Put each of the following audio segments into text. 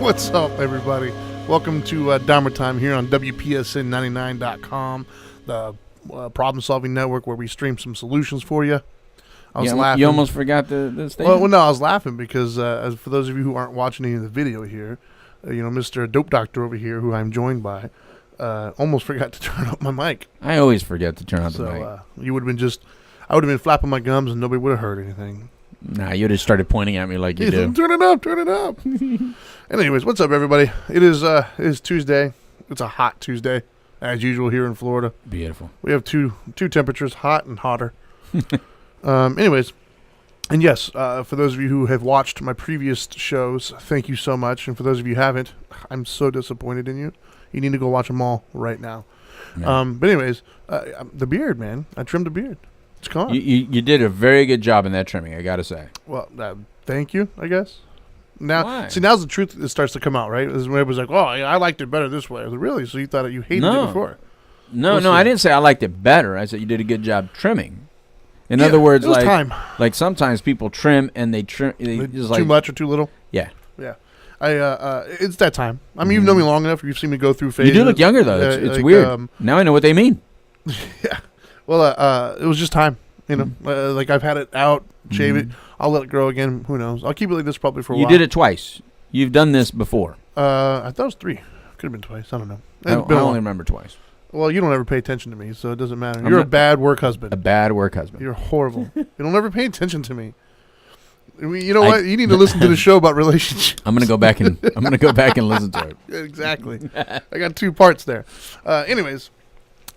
What's up, everybody? Welcome to Dharma Time here on WPSN99.com, the problem-solving network where we stream some solutions for you. I was laughing. You almost forgot the statement? Well, no, I was laughing because for those of you who aren't watching any of the video here, Mr. Dope Doctor over here, who I'm joined by, almost forgot to turn up my mic. I always forget to turn up the mic. You would have been I would have been flapping my gums and nobody would have heard anything. Nah, you would have started pointing at me like you do. Turn it up, turn it up. Anyways, what's up, everybody? It is Tuesday. It's a hot Tuesday, as usual here in Florida. Beautiful. We have two temperatures, hot and hotter. Anyways, and yes, for those of you who have watched my previous shows, thank you so much. And for those of you who haven't, I'm so disappointed in you. You need to go watch them all right now. But anyways, the beard, man. I trimmed the beard. It's gone. You did a very good job in that trimming, I gotta say. Well, thank you, I guess. Why? Now's the truth that starts to come out, right? When everybody's like, "Oh, I liked it better this way." I was like, really? So you thought you hated it before? No, I didn't say I liked it better. I said you did a good job trimming. In other words, it was time. Like sometimes people trim and they trim just too much or too little. Yeah. It's that time. I mean, you've known me long enough. You've seen me go through phases. You do look younger though. It's weird. Now I know what they mean. Yeah. Well, it was just time. Like I've had it out, shave it. I'll let it grow again. Who knows? I'll keep it like this probably for a while. You did it twice. You've done this before. I thought it was 3. Could have been twice. I don't know. I only remember twice. Well, you don't ever pay attention to me, so it doesn't matter. You're a bad work husband. A bad work husband. You're horrible. You don't ever pay attention to me. You know what? You need to listen to the show about relationships. I'm gonna go back and listen to it. Exactly. I got 2 parts there. Anyways,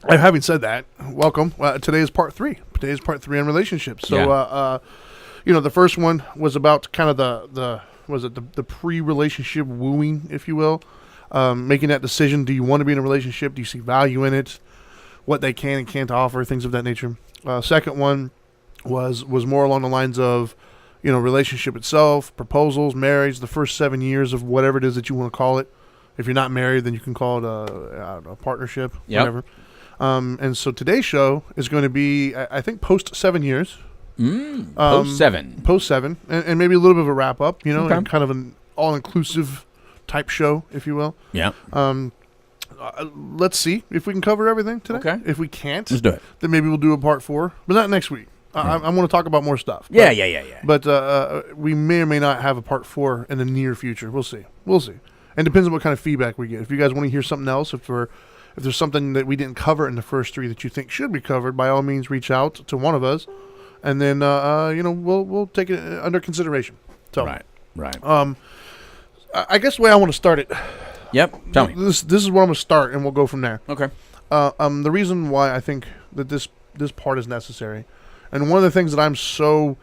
having said that, welcome. Today is part 3. Today is part 3 on relationships. So, the first one was about kind of the pre-relationship wooing, if you will, making that decision. Do you want to be in a relationship? Do you see value in it? What they can and can't offer, things of that nature. Second one was more along the lines of, relationship itself, proposals, marriage, the first 7 years of whatever it is that you want to call it. If you're not married, then you can call it a partnership, whatever. And so today's show is going to be, I think, post 7 years. Post 7. Post 7. And maybe a little bit of a wrap up, and kind of an all-inclusive type show, if you will. Yeah. Let's see if we can cover everything today. Okay. If we can't, let's do it. Then maybe we'll do a part 4, but not next week. I want to talk about more stuff. Yeah. But we may or may not have a part 4 in the near future. We'll see. And it depends on what kind of feedback we get. If you guys want to hear something else, if there's something that we didn't cover in the first 3 that you think should be covered, by all means, reach out to one of us, and then we'll take it under consideration. So, right. I guess the way I want to start it. Yep. Tell me. This is where I'm going to start, and we'll go from there. Okay. The reason why I think that this part is necessary, and one of the things that I'm so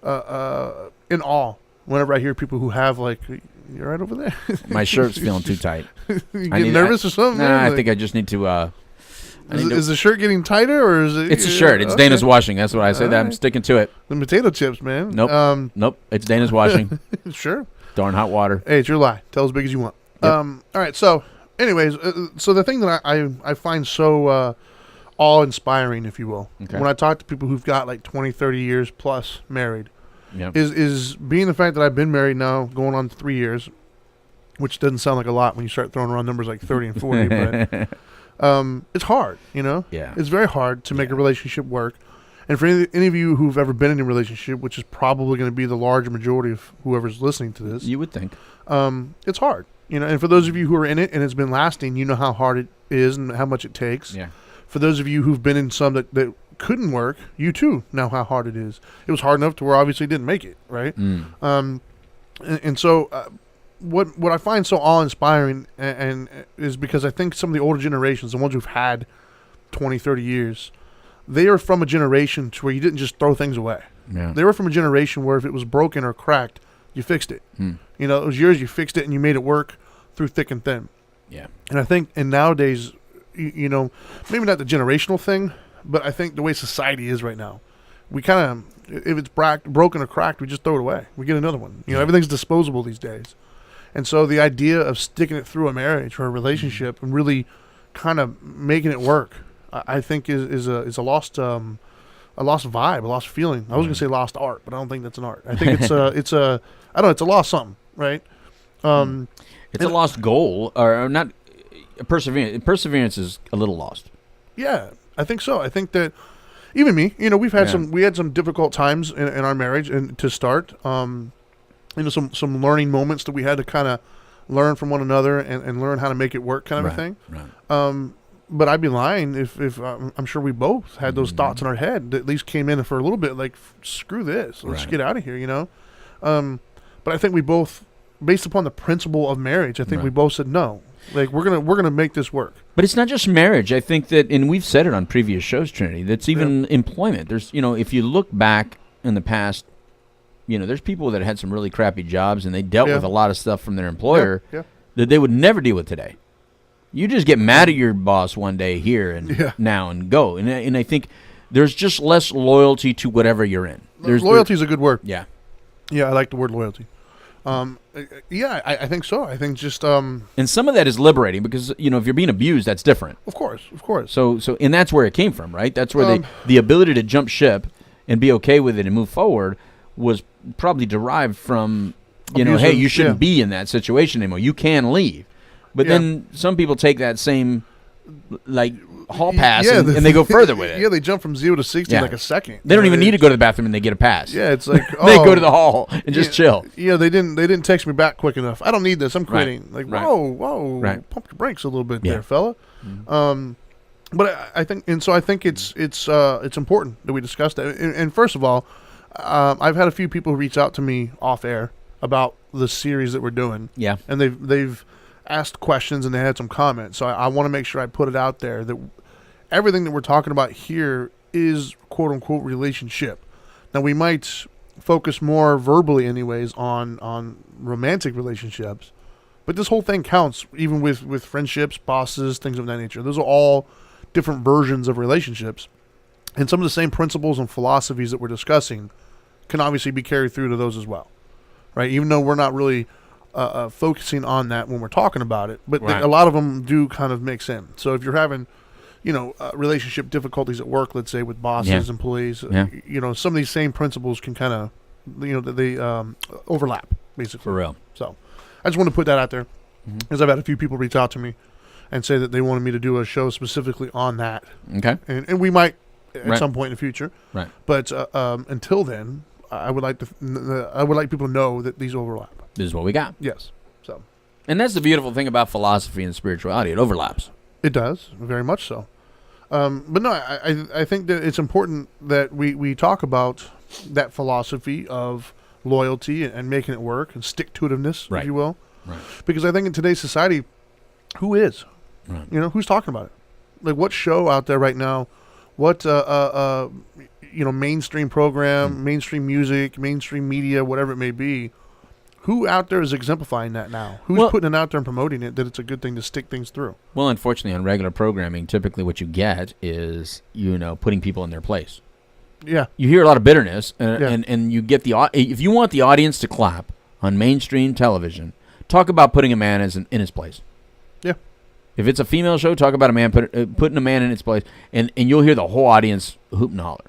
in awe whenever I hear people who have you're right over there. My shirt's feeling too tight. You getting nervous or something? Nah, I think I just need to. Is the shirt getting tighter, or is it? It's a shirt. It's Dana's washing. That's what I said. I'm sticking to it. The potato chips, man. Nope. It's Dana's washing. Sure. Darn hot water. Hey, it's your lie. Tell as big as you want. Yep. All right. So, anyways, so the thing that I find so awe-inspiring, if you will, when I talk to people who've got 20, 30 years plus married. Yep. Is being the fact that I've been married now going on 3 years, which doesn't sound like a lot when you start throwing around numbers like 30 and 40, but it's hard, Yeah. It's very hard to make a relationship work. And for any of you who've ever been in a relationship, which is probably going to be the large majority of whoever's listening to this. You would think. It's hard, And for those of you who are in it and it's been lasting, you know how hard it is and how much it takes. Yeah. For those of you who've been in some that couldn't work, you too know how hard it is. It was hard enough to where obviously it didn't make it, right? And so what I find so awe-inspiring and is because I think some of the older generations, the ones who've had 20, 30 years, they are from a generation to where you didn't just throw things away. Yeah. They were from a generation where if it was broken or cracked, you fixed it. It was yours, you fixed it, and you made it work through thick and thin. Yeah. And I think, and nowadays, maybe not the generational thing, but I think the way society is right now, we kind of, if it's broken or cracked, we just throw it away. We get another one. Everything's disposable these days. And so the idea of sticking it through a marriage or a relationship and really kind of making it work, I think is a lost vibe, a lost feeling. I was going to say lost art, but I don't think that's an art. I think it's a lost something, right? It's a lost goal, or not. Perseverance. Perseverance is a little lost. Yeah, I think so. I think that even me, we've had we had some difficult times in our marriage, and to start, some learning moments that we had to kind of learn from one another and learn how to make it work, kind of a thing. Right. But I'd be lying if I'm sure we both had those thoughts in our head that at least came in for a little bit, like, screw this, let's get out of here, But I think we both, based upon the principle of marriage, I think we both said no. Like, we're gonna make this work. But it's not just marriage. I think that, and we've said it on previous shows, Trinity, that's even employment. There's, if you look back in the past, there's people that had some really crappy jobs and they dealt with a lot of stuff from their employer that they would never deal with today. You just get mad at your boss one day here and now and go. And I think there's just less loyalty to whatever you're in. Loyalty is a good word. Yeah. Yeah, I like the word loyalty. I think so. I think just and some of that is liberating because if you're being abused, that's different. Of course. So and that's where it came from, right? That's where the ability to jump ship and be okay with it and move forward was probably derived from hey, you shouldn't be in that situation anymore. You can leave, but then some people take that same hall pass and they go further with it. Yeah, they jump from 0 to 60 in like a second. They don't even need to go to the bathroom and they get a pass. Yeah, it's like they go to the hall and just chill. Yeah, they didn't text me back quick enough. I don't need this. I'm quitting. Whoa, pump your brakes a little bit there, fella. Mm-hmm. But I think it's important that we discuss that. And first of all, I've had a few people reach out to me off air about the series that we're doing. Yeah, and they've asked questions and they had some comments. So I want to make sure I put it out there that everything that we're talking about here is quote unquote relationship. Now we might focus more verbally anyways on romantic relationships, but this whole thing counts even with friendships, bosses, things of that nature. Those are all different versions of relationships. And some of the same principles and philosophies that we're discussing can obviously be carried through to those as well. Right? Even though we're not really focusing on that when we're talking about it, but a lot of them do kind of mix in. So if you're having, relationship difficulties at work, let's say with bosses, employees, some of these same principles can kind of, they overlap basically. For real. So I just want to put that out there because I've had a few people reach out to me and say that they wanted me to do a show specifically on that. Okay. And we might at some point in the future. Right. But until then, I would like people to know that these overlap. This is what we got. Yes. So, and that's the beautiful thing about philosophy and spirituality. It overlaps. It does, very much so. But no, I think that it's important that we talk about that philosophy of loyalty and making it work and stick-to-itiveness, if you will. Right. Because I think in today's society, who is? Right. Who's talking about it? Like, what show out there right now? What mainstream program, mainstream music, mainstream media, whatever it may be? Who out there is exemplifying that now? Who's putting it out there and promoting it, that it's a good thing to stick things through? Well, unfortunately, on regular programming, typically what you get is, putting people in their place. Yeah. You hear a lot of bitterness, and you get if you want the audience to clap on mainstream television, talk about putting a man in his place. Yeah. If it's a female show, talk about a man putting a man in its place, and you'll hear the whole audience hoop and holler.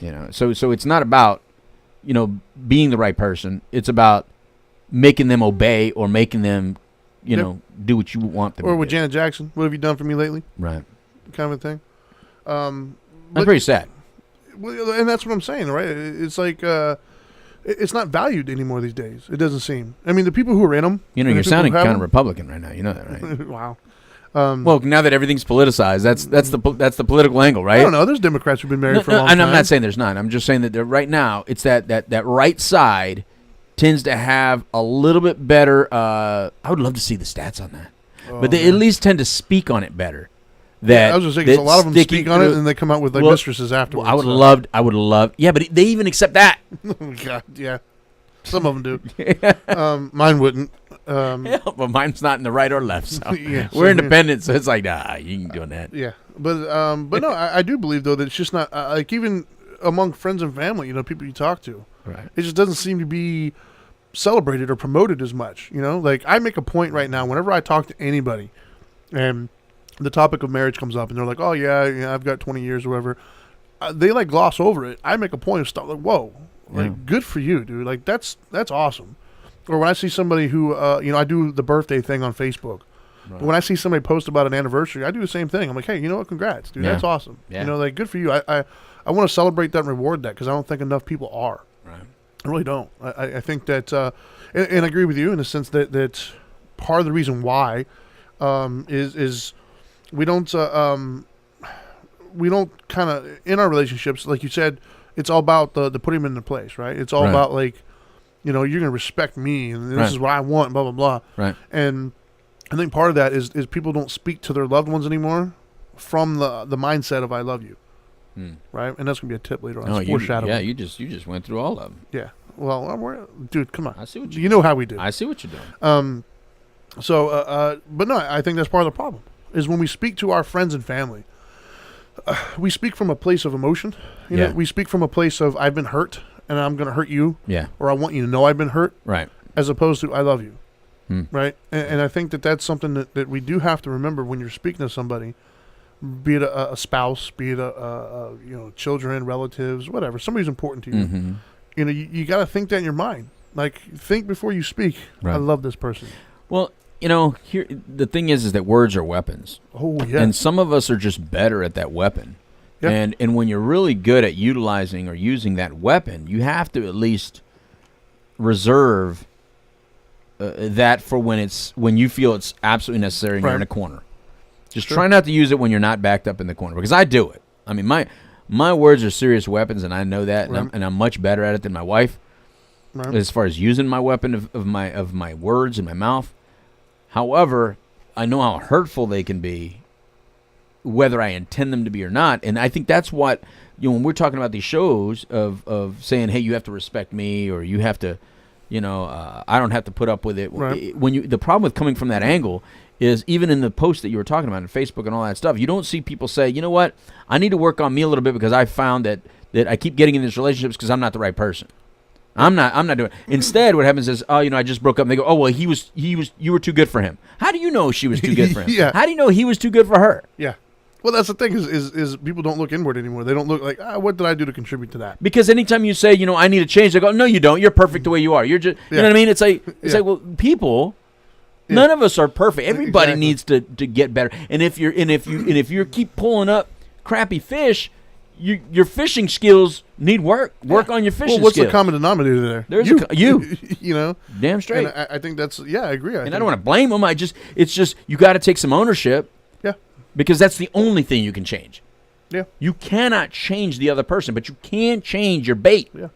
Yeah. So it's not about being the right person. It's about making them obey or making them, do what you want them to do. Or with Janet Jackson, what have you done for me lately? Right. Kind of a thing. That's pretty sad. Well, and that's what I'm saying, right? It's like it's not valued anymore these days. It doesn't seem. I mean, the people who are in them. You're sounding kind of Republican right now. You know that, right? Wow. Well, now that everything's politicized, that's the political angle, right? I don't know. There's Democrats who've been married for a long time. And I'm not saying there's not. I'm just saying that right now, it's that right side tends to have a little bit better. I would love to see the stats on that, but they at least tend to speak on it better. I was just saying, 'cause a lot of them speak on it and they come out with mistresses afterwards. I would love. Yeah, but they even accept that. God, yeah. Some of them do. Mine wouldn't. But mine's not in the right or left. So we're independent, so it's like, you ain't doing that. Yeah, but no, I do believe though that it's just not like even among friends and family, people you talk to, right? It just doesn't seem to be celebrated or promoted as much. Like I make a point right now whenever I talk to anybody, and the topic of marriage comes up, and they're like, "Oh yeah, I've got 20 years or whatever." They gloss over it. I make a point of stuff like, "Whoa, like good for you, dude! Like that's awesome." Or when I see somebody who, I do the birthday thing on Facebook. Right. But when I see somebody post about an anniversary, I do the same thing. I'm like, hey, you know what? Congrats, dude. That's awesome. Yeah. Like, good for you. I want to celebrate that and reward that because I don't think enough people are. Right. I really don't. I think that, and I agree with you in the sense that part of the reason why is we don't kind of, in our relationships, like you said, it's all about the putting them into place, right? It's all about, like, you're going to respect me, and this is what I want, blah, blah, blah. Right. And I think part of that is people don't speak to their loved ones anymore from the mindset of I love you, right? And that's going to be a tip later on. It's foreshadowing. Yeah, you just went through all of them. Yeah. Well, dude, come on. I see what you know how we do. I see what you're doing. But no, I think that's part of the problem, is when we speak to our friends and family, we speak from a place of emotion. You know, we speak from a place of I've been hurt and I'm going to hurt you. Yeah. Or I want you to know I've been hurt. Right. As opposed to I love you. Right. And I think that's something that we do have to remember when you're speaking to somebody, be it a spouse, be it children, relatives, whatever. Somebody's important to you. Mm-hmm. You got to think that in your mind. Like, think before you speak. Right. I love this person. Well, here the thing is that words are weapons. Oh, yeah. And some of us are just better at that weapon. Yep. And when you're really good at utilizing or using that weapon, you have to at least reserve that for when you feel it's absolutely necessary and you're in a corner. Just try not to use it when you're not backed up in the corner, because I do it. I mean, my words are serious weapons, and I know that, and I'm much better at it than my wife as far as using my weapon of my words in my mouth. However, I know how hurtful they can be, whether I intend them to be or not. And I think that's what, when we're talking about these shows of saying, hey, you have to respect me, or you have to, I don't have to put up with it. Right. The problem with coming from that angle is, even in the post that you were talking about on Facebook and all that stuff, you don't see people say, you know what, I need to work on me a little bit because I found that I keep getting in these relationships because I'm not the right person. I'm not doing it. Instead, what happens is, I just broke up, and they go, oh, well, you were too good for him. How do you know she was too good for him? Yeah. How do you know he was too good for her? Yeah. Well, that's the thing is people don't look inward anymore. They don't look like, what did I do to contribute to that? Because anytime you say, I need to change, they go, no, you don't. You're perfect the way you are. You're just, you know what I mean? It's like, well, people, none of us are perfect. Everybody needs to get better. And if you keep pulling up crappy fish, your fishing skills need work. Work on your fishing skills. Well, what's the common denominator there? There's you. Damn straight. And I think that's, I agree. I don't want to blame them. It's just, you got to take some ownership. Yeah. Because that's the only thing you can change. Yeah. You cannot change the other person, but you can change your bait. Yeah.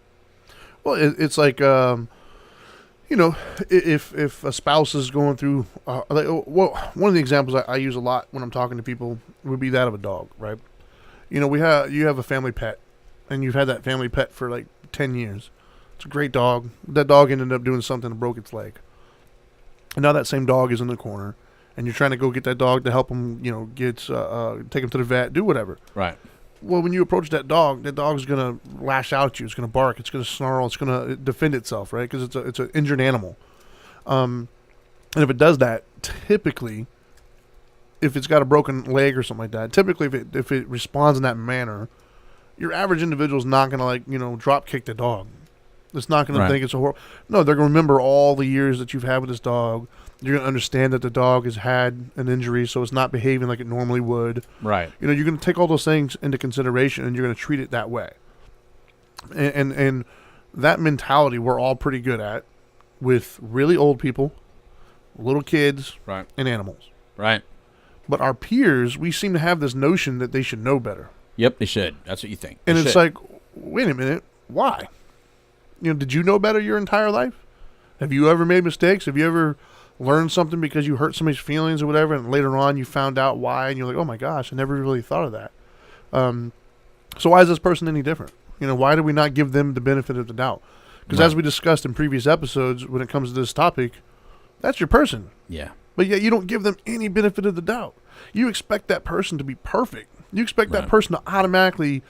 Well, it's like, if a spouse is going through, one of the examples I use a lot when I'm talking to people would be that of a dog, right? You have a family pet, and you've had that family pet for like 10 years. It's a great dog. That dog ended up doing something and broke its leg. And now that same dog is in the corner, and you're trying to go get that dog to help him, take him to the vet, do whatever. Right. Well, when you approach that dog's going to lash out at you. It's going to bark. It's going to snarl. It's going to defend itself, right? Because it's an injured animal. And if it does that, typically, if it's got a broken leg or something like that, typically if it responds in that manner, your average individual is not going to drop kick the dog. It's not going to think it's a horrible. No, they're going to remember all the years that you've had with this dog. You're going to understand that the dog has had an injury, so it's not behaving like it normally would. Right. You're going to take all those things into consideration, and you're going to treat it that way. And that mentality we're all pretty good at with really old people, little kids, and animals. Right. But our peers, we seem to have this notion that they should know better. Yep, they should. That's what you think. And it's like, wait a minute, why? Did you know better your entire life? Have you ever made mistakes? Have you ever learned something because you hurt somebody's feelings or whatever, and later on you found out why, and you're like, oh my gosh, I never really thought of that. So why is this person any different? Why do we not give them the benefit of the doubt? Because as we discussed in previous episodes, when it comes to this topic, that's your person. Yeah. But yet you don't give them any benefit of the doubt. You expect that person to be perfect. You expect that person to automatically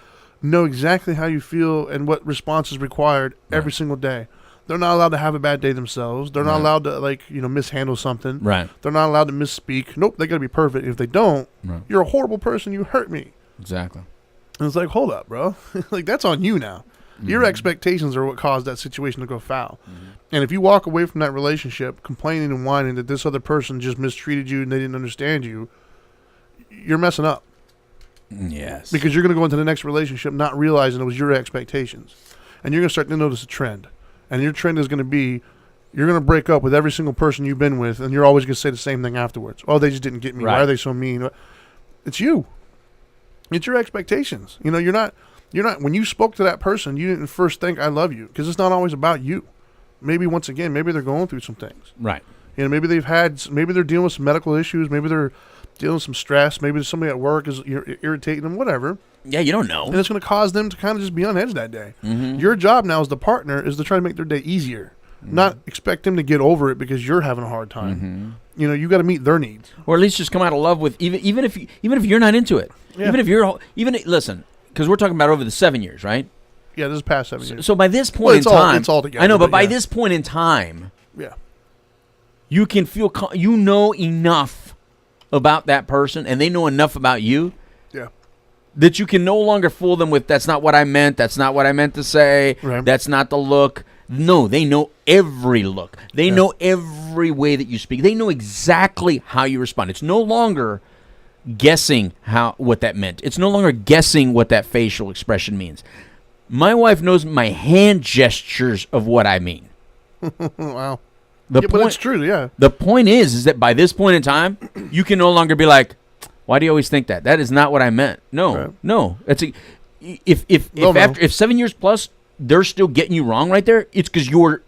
know exactly how you feel and what response is required every single day. They're not allowed to have a bad day themselves. They're not allowed to, mishandle something. Right. They're not allowed to misspeak. Nope, they got to be perfect. If they don't, you're a horrible person. You hurt me. Exactly. And it's like, hold up, bro. Like, that's on you now. Your expectations are what caused that situation to go foul. And if you walk away from that relationship complaining and whining that this other person just mistreated you and they didn't understand you, you're messing up. Yes. Because you're going to go into the next relationship not realizing it was your expectations. And you're going to start to notice a trend. And your trend is going to be, you're going to break up with every single person you've been with, and you're always going to say the same thing afterwards. Oh, they just didn't get me. Right. Why are they so mean? It's you. It's your expectations. You know, you're not, when you spoke to that person, you didn't first think, I love you. Because it's not always about you. Maybe once again, maybe they're going through some things. Right. You know, maybe they're dealing with some medical issues. Maybe they're dealing with some stress. Maybe somebody at work is irritating them, whatever. Yeah, you don't know. And it's going to cause them to kind of just be on edge that day. Your job now as the partner is to try to make their day easier. Not expect them to get over it because you're having a hard time. You know, you got to meet their needs. Or at least just come out of love with, even if you're not into it. Yeah. Listen, because we're talking about over the 7 years, right? Yeah, this is past 7 years. So by this point in time, it's all together. I know, but by this point in time, yeah, you can feel you know enough about that person, and they know enough about you, yeah, that you can no longer fool them with that's not what I meant. That's not what I meant to say. Right. That's not the look. No, they know every look. They know every way that you speak. They know exactly how you respond. It's no longer guessing what that meant. It's no longer guessing what that facial expression means. My wife knows my hand gestures of what I mean. Wow. But it's true, yeah. The point is that by this point in time, you can no longer be like, why do you always think that? That is not what I meant. No, right. No. If 7 years plus, they're still getting you wrong right there, it's because you're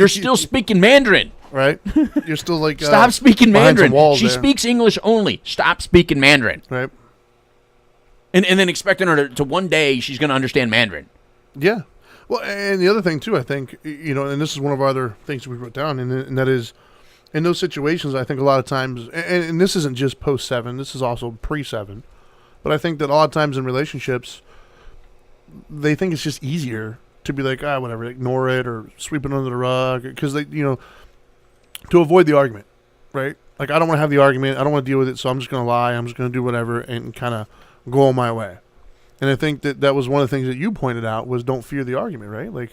still speaking Mandarin. Right? You're still like stop speaking Mandarin. She there. speaks English only. Stop speaking Mandarin. Right. And then expecting her to one day she's going to understand Mandarin. Yeah. Well, and the other thing too, I think, you know, and this is one of our other things we wrote down, and that is, in those situations, I think a lot of times, and this isn't just post-7, this is also pre-7, but I think that a lot of times in relationships, they think it's just easier to be like, whatever, ignore it or sweep it under the rug, because they, you know, to avoid the argument, right? Like, I don't want to have the argument, I don't want to deal with it, so I'm just going to lie, I'm just going to do whatever and kind of go on my way. And I think that was one of the things that you pointed out was don't fear the argument, right? Like,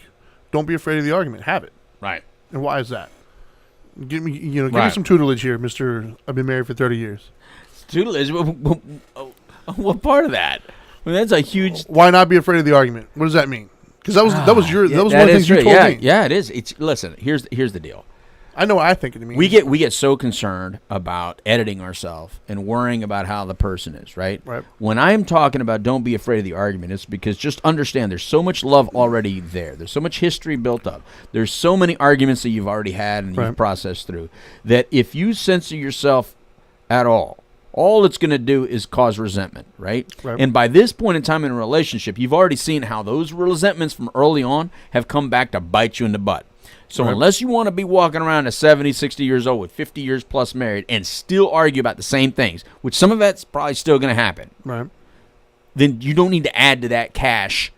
don't be afraid of the argument, have it. Right. And why is that? Give me some tutelage here, Mr. I've been married for 30 years. Tutelage? What part of that? I mean, that's a huge. Why not be afraid of the argument? What does that mean? Because that was one of the things you told me. Yeah, it is. Listen. Here's the deal. I know what I think it means. We get so concerned about editing ourselves and worrying about how the person is, right? Right. When I'm talking about don't be afraid of the argument, it's because just understand there's so much love already there. There's so much history built up. There's so many arguments that you've already had and you've processed through that if you censor yourself at all it's going to do is cause resentment, right? And by this point in time in a relationship, you've already seen how those resentments from early on have come back to bite you in the butt. So unless you want to be walking around at 70, 60 years old with 50 years plus married and still argue about the same things, which some of that's probably still going to happen, right? Then you don't need to add to that cache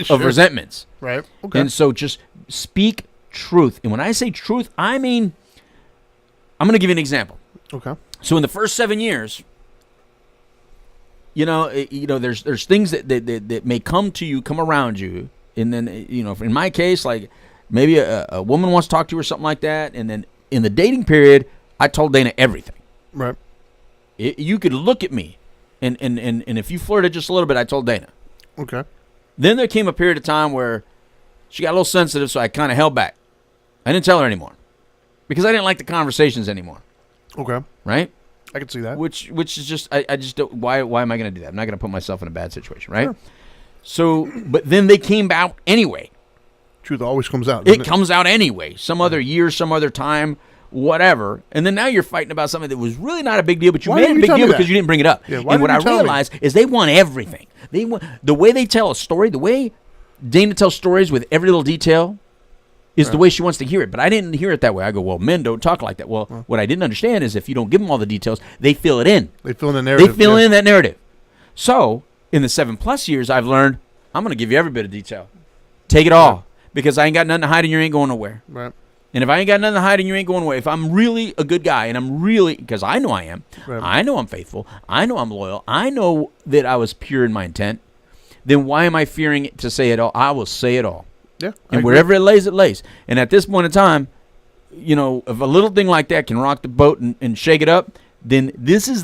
of resentments. Right. Okay. And so just speak truth. And when I say truth, I mean, I'm going to give you an example. Okay. So in the first 7 years, there's things that may come around you. And then, in my case, like, maybe a woman wants to talk to you or something like that, and then in the dating period, I told Dana everything. Right. You could look at me, and if you flirted just a little bit, I told Dana. Okay. Then there came a period of time where she got a little sensitive, so I kind of held back. I didn't tell her anymore because I didn't like the conversations anymore. Okay. Right. I can see that. Which is just I just don't. Why am I going to do that? I'm not going to put myself in a bad situation, right? Sure. So, but then they came out anyway. Truth always comes out. It comes out anyway. Some other year, some other time, whatever. And then now you're fighting about something that was really not a big deal, but you made it a big deal because you didn't bring it up. Yeah, and what I realized is they want everything. They want the way they tell a story, the way Dana tells stories with every little detail is the way she wants to hear it. But I didn't hear it that way. I go, well, men don't talk like that. Well, what I didn't understand is if you don't give them all the details, they fill it in. They fill in the narrative. They fill in that narrative. So in the 7+ years, I've learned I'm going to give you every bit of detail. Take it all. Because I ain't got nothing to hide and you ain't going nowhere. Right. And if I ain't got nothing to hide and you ain't going away, if I'm really a good guy and I'm really, because I know I am, I know I'm faithful, I know I'm loyal, I know that I was pure in my intent, then why am I fearing to say it all? I will say it all. Yeah. And wherever it lays, it lays. And at this point in time, you know, if a little thing like that can rock the boat and shake it up, then this is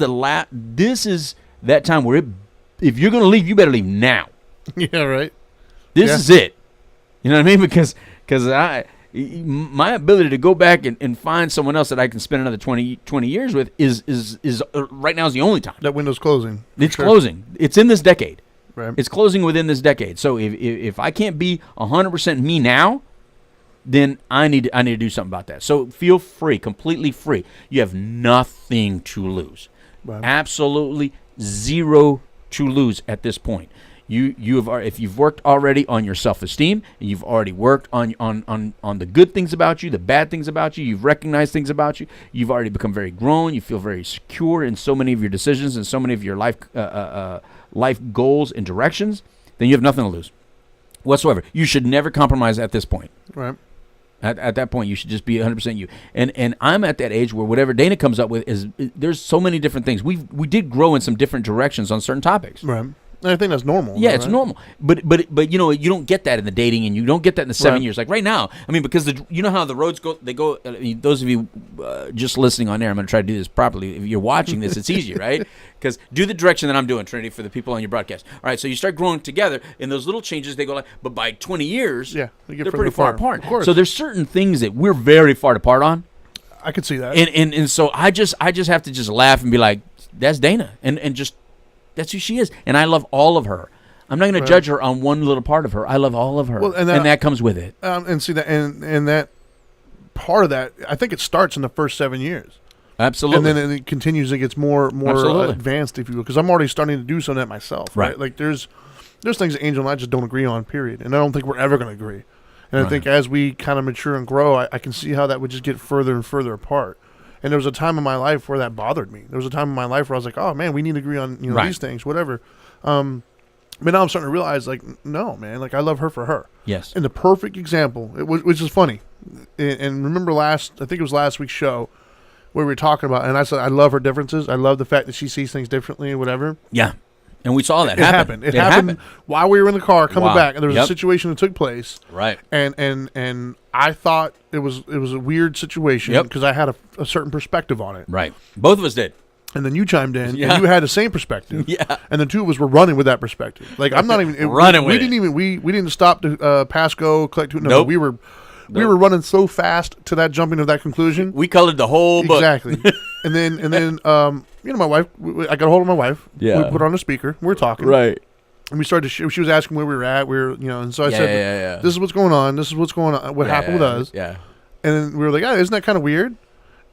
this is that time where if you're going to leave, you better leave now. Yeah, right. This is it. You know what I mean? Because my ability to go back and find someone else that I can spend another 20 years with is right now is the only time. That window's closing. It's closing. It's in this decade. Right. It's closing within this decade. So if I can't be 100% me now, then I need to do something about that. So feel free, completely free. You have nothing to lose. Right. Absolutely zero to lose at this point. If you've worked already on your self-esteem, and you've already worked on the good things about you, the bad things about you, you've recognized things about you, you've already become very grown, you feel very secure in so many of your decisions and so many of your life goals and directions, then you have nothing to lose whatsoever. You should never compromise at this point. Right. At that point, you should just be 100% you. And I'm at that age where whatever Dana comes up with there's so many different things. We did grow in some different directions on certain topics. Right. And I think that's normal. Yeah, though, it's right? normal. But you know, you don't get that in the dating, and you don't get that in the 7 years. Like right now, I mean, because you know how the roads go. They go. I mean, those of you just listening on air, I'm going to try to do this properly. If you're watching this, it's easier, right? Because do the direction that I'm doing, Trinity, for the people on your broadcast. All right, so you start growing together, and those little changes they go like. But by 20 years, yeah, they're pretty far apart. Of course. So there's certain things that we're very far apart on. I could see that. And so I just have to just laugh and be like, that's Dana, and just that's who she is, and I love all of her. I'm not going to judge her on one little part of her. I love all of her, well, and that comes with it. And see that, and that part of that, I think it starts in the first 7 years. Absolutely, and then it continues. It gets more advanced, if you will, because I'm already starting to do some of that myself. Right, like there's things that Angel and I just don't agree on. Period, and I don't think we're ever going to agree. And I think as we kind of mature and grow, I can see how that would just get further and further apart. And there was a time in my life where that bothered me. There was a time in my life where I was like, oh man, we need to agree on these things, whatever. But now I'm starting to realize, like, no, man, like I love her for her. Yes. And the perfect example, which is funny, and remember I think it was last week's show where we were talking about, and I said I love her differences. I love the fact that she sees things differently and whatever. Yeah. And we saw that happen. It happened while we were in the car coming back, and there was a situation that took place. Right. And I thought it was a weird situation because I had a certain perspective on it. Right. Both of us did. And then you chimed in, and you had the same perspective. Yeah. And the two of us were running with that perspective. Like I'm not even running with it. We didn't stop to pass go, collect. No, nope. we were running so fast to that jumping to that conclusion. We colored the whole book. Exactly. and then my wife. I got a hold of my wife. Yeah. We put her on the speaker. We were talking. Right. And we started. She was asking where we were at. And so I said, "This is what's going on. This is what's going on. What happened with us?" Yeah. And then we were like, "Isn't that kind of weird?"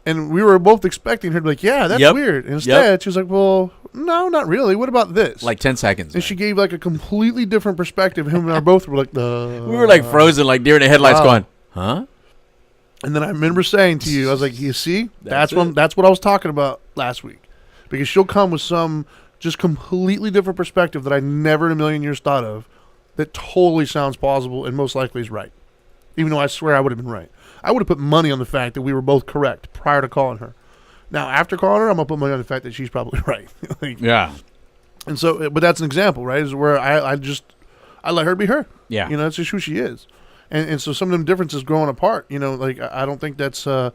And we were both expecting her to be like, yeah, that's weird. And instead, she was like, well, no, not really. What about this? Like 10 seconds. And she gave like a completely different perspective. Him and I both were like, we were like frozen, like deer in the headlights going, huh? And then I remember saying to you, I was like, you see, that's what I was talking about last week. Because she'll come with some just completely different perspective that I never in a million years thought of that totally sounds plausible and most likely is right. Even though I swear I would have been right. I would have put money on the fact that we were both correct prior to calling her. Now, after calling her, I'm going to put money on the fact that she's probably right. Yeah. And so, but that's an example, right? Is where I let her be her. Yeah. That's just who she is. And so some of them differences growing apart, like I don't think that's that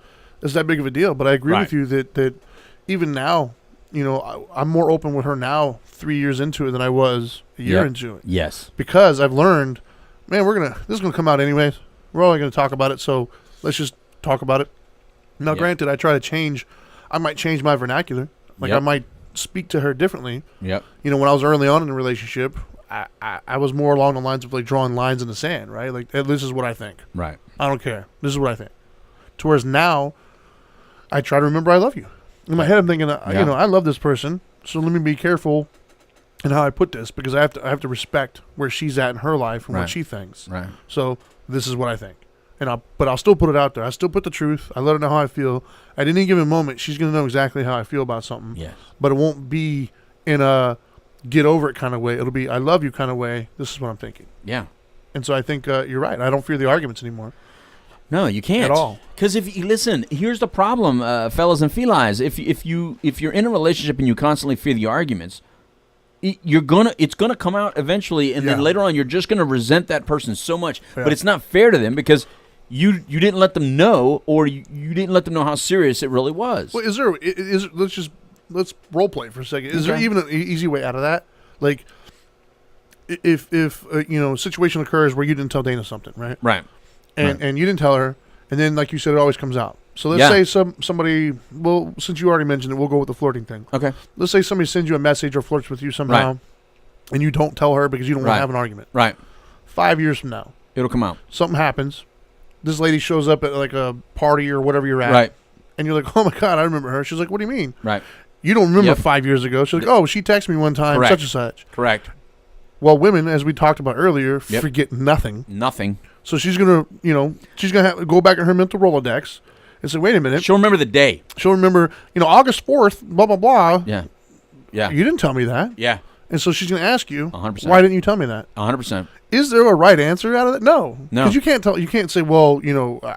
big of a deal. But I agree with you that even now, I'm more open with her now 3 years into it than I was a year into it. Yes. Because I've learned, man, this is going to come out anyways. We're only going to talk about it, so let's just talk about it. Now, granted, I might change my vernacular. Like, I might speak to her differently. Yep. When I was early on in the relationship, I was more along the lines of, like, drawing lines in the sand, right? Like, this is what I think. Right. I don't care. This is what I think. To whereas now, I try to remember I love you. In my head, I'm thinking, I love this person, so let me be careful in how I put this, because I have to respect where she's at in her life and what she thinks. Right. So this is what I think. But I'll still put it out there. I still put the truth. I let her know how I feel. At any given moment, she's going to know exactly how I feel about something. Yes. But it won't be in a get over it kind of way. It'll be I love you kind of way. This is what I'm thinking. Yeah. And so I think you're right. I don't fear the arguments anymore. No, you can't. At all. Because if you listen, here's the problem, fellas and felines. If you're in a relationship and you constantly fear the arguments, it's gonna come out eventually, and then later on you're just gonna resent that person so much. But it's not fair to them because you didn't let them know, or you didn't let them know how serious it really was. Well, let's role play for a second. Is there even an easy way out of that? Like, if a situation occurs where you didn't tell Dana something, right? Right. And you didn't tell her, and then like you said, it always comes out. So let's say somebody. Well, since you already mentioned it, we'll go with the flirting thing. Okay. Let's say somebody sends you a message or flirts with you somehow, and you don't tell her because you don't want to have an argument. Right. 5 years from now, it'll come out. Something happens. This lady shows up at like a party or whatever you're at. Right. And you're like, oh my God, I remember her. She's like, what do you mean? Right. You don't remember 5 years ago. She's like, oh, she texted me one time, such and such. Correct. Well, women, as we talked about earlier, forget nothing. Nothing. So she's gonna, have to go back in her mental Rolodex and say, wait a minute. She'll remember the day. She'll remember, August 4th, blah, blah, blah. Yeah. Yeah. You didn't tell me that. Yeah. And so she's going to ask you, 100%. Why didn't you tell me that? 100%. Is there a right answer out of that? No. Because you can't say, well,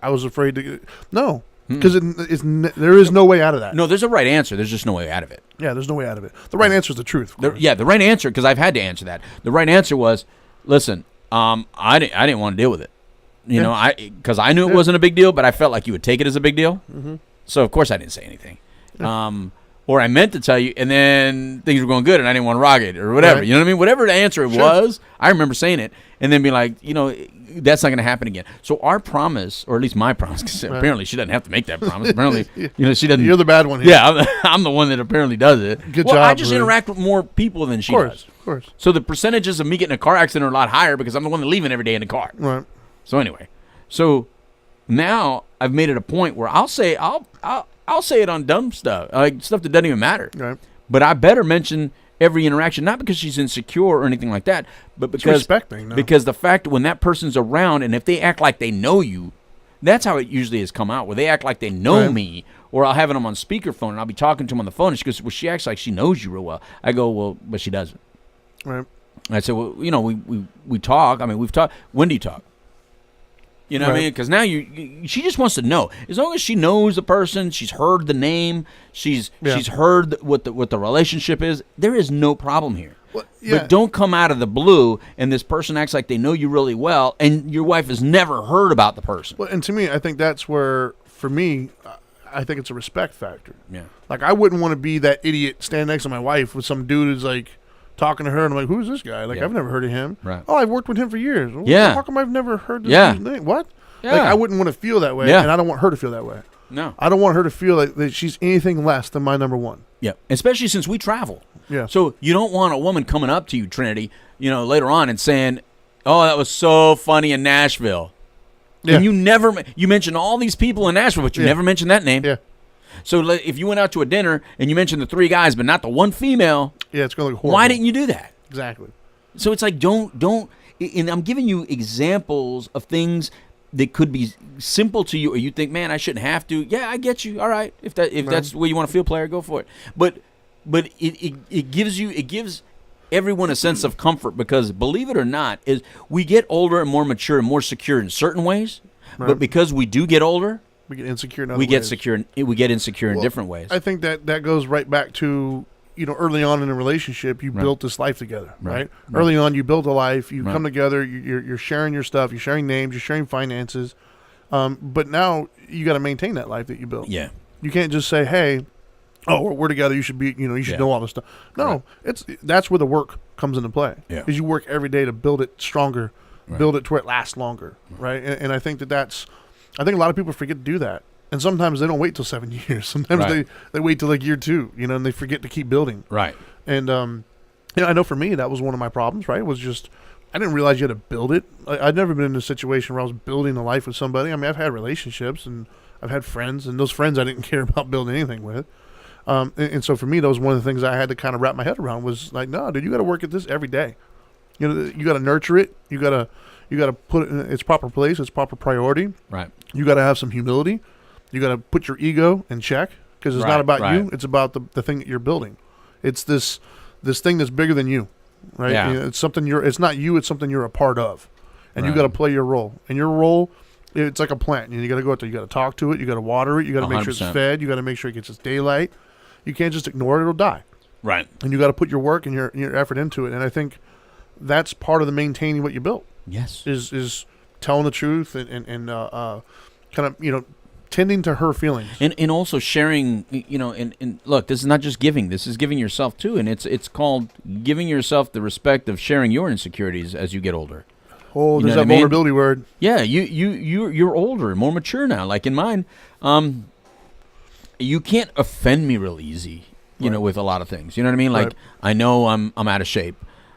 I was afraid to. No. Because there is no way out of that. No, there's a right answer. There's just no way out of it. Yeah, there's no way out of it. The right answer is the truth. The right answer, because I've had to answer that. The right answer was, listen, I didn't want to deal with it. Because I knew it wasn't a big deal, but I felt like you would take it as a big deal. Mm-hmm. So, of course, I didn't say anything. Yeah. Or I meant to tell you, and then things were going good, and I didn't want to rock it, or whatever. Right. You know what I mean? Whatever the answer was, I remember saying it, and then be like, that's not going to happen again. So our promise, or at least my promise, because apparently she doesn't have to make that promise. Apparently, she doesn't. You're the bad one here. Yeah, I'm the one that apparently does it. Good job. I just interact with more people than she does. Of course. So the percentages of me getting in a car accident are a lot higher because I'm the one that leaving every day in the car. Right. So anyway, now I've made it a point where I'll say it on dumb stuff, like stuff that doesn't even matter. Right. But I better mention every interaction, not because she's insecure or anything like that, but because because the fact when that person's around and if they act like they know you, that's how it usually has come out, where they act like they know me, or I'll have them on speakerphone and I'll be talking to them on the phone and she goes, well, she acts like she knows you real well. I go, well, but she doesn't. Right. I said, well, we talk. I mean, we've talked. When do you talk? You know what I mean? Because now she just wants to know. As long as she knows the person, she's heard the name, she's heard what the relationship is. There is no problem here. Well, but don't come out of the blue and this person acts like they know you really well, and your wife has never heard about the person. Well, and to me, I think that's where, for me, I think it's a respect factor. Yeah. Like I wouldn't want to be that idiot standing next to my wife with some dude who's like talking to her, and I'm like, who's this guy? Like, I've never heard of him. Right. Oh, I've worked with him for years. Well, how come I've never heard this dude's name? What? Yeah. Like, I wouldn't want to feel that way, and I don't want her to feel that way. No. I don't want her to feel like that she's anything less than my number one. Yeah, especially since we travel. Yeah. So you don't want a woman coming up to you, Trinity, later on and saying, oh, that was so funny in Nashville. Yeah. And you mentioned all these people in Nashville, but you never mentioned that name. Yeah. So if you went out to a dinner and you mentioned the 3 guys but not the one female, it's going to look horrible. Why didn't you do that? Exactly. So it's like don't and I'm giving you examples of things that could be simple to you, or you think, man, I shouldn't have to. Yeah, I get you. All right, if that's the way you want to feel, player, go for it. But it gives everyone a sense of comfort, because believe it or not, is we get older and more mature and more secure in certain ways, but because we do get older, we get insecure in other ways. We get insecure in well, different ways. I think that goes right back to, early on in a relationship, you built this life together, right? Early on, you built a life. You come together. You're sharing your stuff. You're sharing names. You're sharing finances. But now you got to maintain that life that you built. Yeah. You can't just say, "Hey, we're together. You should be. You should know all this stuff." No, that's where the work comes into play. Yeah. Because you work every day to build it stronger, build it to where it lasts longer, right? And I think I think a lot of people forget to do that. And sometimes they don't wait till 7 years. Sometimes they wait till like year 2, and they forget to keep building. Right. And I know for me that was one of my problems. Right, was just I didn't realize you had to build it. I'd never been in a situation where I was building a life with somebody. I mean, I've had relationships and I've had friends, and those friends I didn't care about building anything with. And so for me, that was one of the things I had to kind of wrap my head around. Was like, no, dude, you got to work at this every day. You got to nurture it. You got to put it in its proper place, its proper priority. Right. You got to have some humility. You got to put your ego in check, because it's not about you. It's about the thing that you're building. It's this thing that's bigger than you, right? Yeah. It's something it's not you. It's something you're a part of, and you got to play your role. And your role, it's like a plant. You got to go out there. You got to talk to it. You got to water it. You got to make sure it's fed. You got to make sure it gets its daylight. You can't just ignore it; it'll die. Right. And you got to put your work and your effort into it. And I think that's part of the maintaining what you built. Yes. Is telling the truth and kind of, tending to her feelings. And also sharing, and look, this is not just giving. This is giving yourself too. And it's called giving yourself the respect of sharing your insecurities as you get older. Oh, there's that vulnerability word. Yeah, you're older, more mature now. Like in mine, you can't offend me real easy, with a lot of things. You know what I mean? Like I know I'm out of shape.